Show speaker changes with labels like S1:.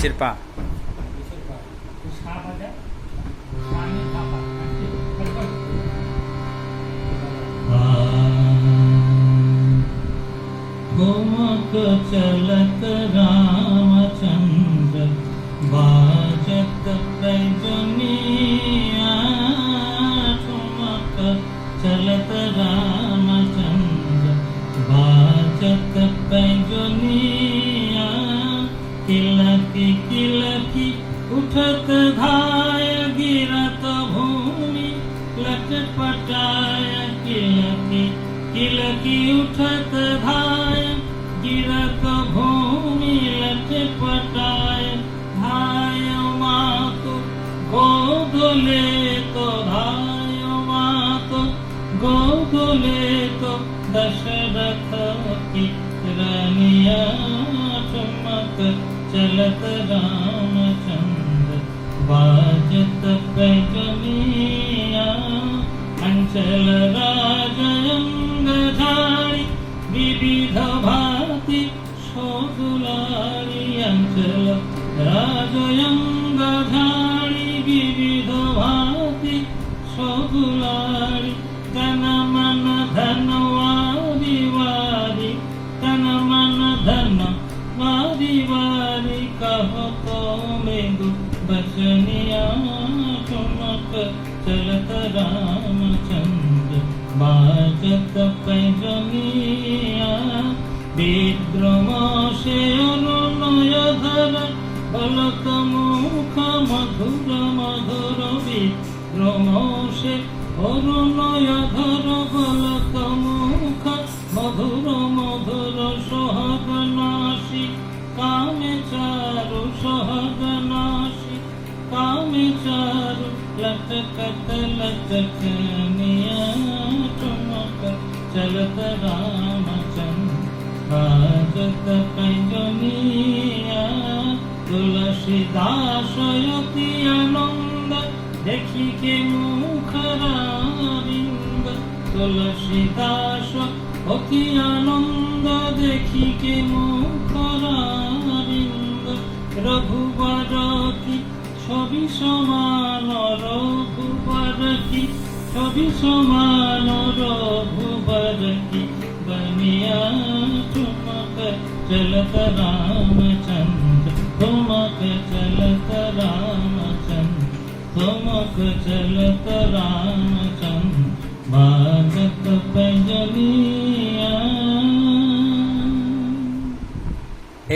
S1: নিচের পা।
S2: ठुमक चलत रामचंद्र बाजत पैजनिया। ठुमक चलत रामचंद्र बाजत पैजनिया। किलकी किलकी उठत धाय गिरत भूमि लटपटाय। किलकी किलकी उठत धाय गिरत भूमि लटपटाय। धाय मातु गोदले तो धाय मातु गोदले तो दशरथ की रानिया। ठुमक चलत रामचंद्र बाजत पैजनिया। अंचल राजयंग झाड़ी विविध भांति शोधुलारी। अंचल राजयंग झाड़ी विविध भांति शोधुलारी। तन मन धन वारी वारी तन मन धन वारी वारी। कहो तो मेघु बचनिया। ठुमक चलत रामचंद्र बाजत पैजनिया। विद्रुम से अनुनय धर बलत मुख मधुर मधुर। विद्रुम से अनुनय धर बलत मुख मधुर मधुर। सोहगनाशी कामे चारु सोहगनाशी कामे चारु लटकत लटकनिया। ठुमक चलत रामचंद्र बाजत पैजनिया। तुलसीदास अति आनंद देखी के मुखरारिंद। तुलसीदास अति आनंद देखी के मुखरारिंद। रघुवर की छवि समान रघुवर की छवि समान रघुवर की बनिया। ठुमक चलत रामचंद्र ठुमक चलत रामचंद्र ठुमक चलत रामचंद्र बाजत पैजनिया।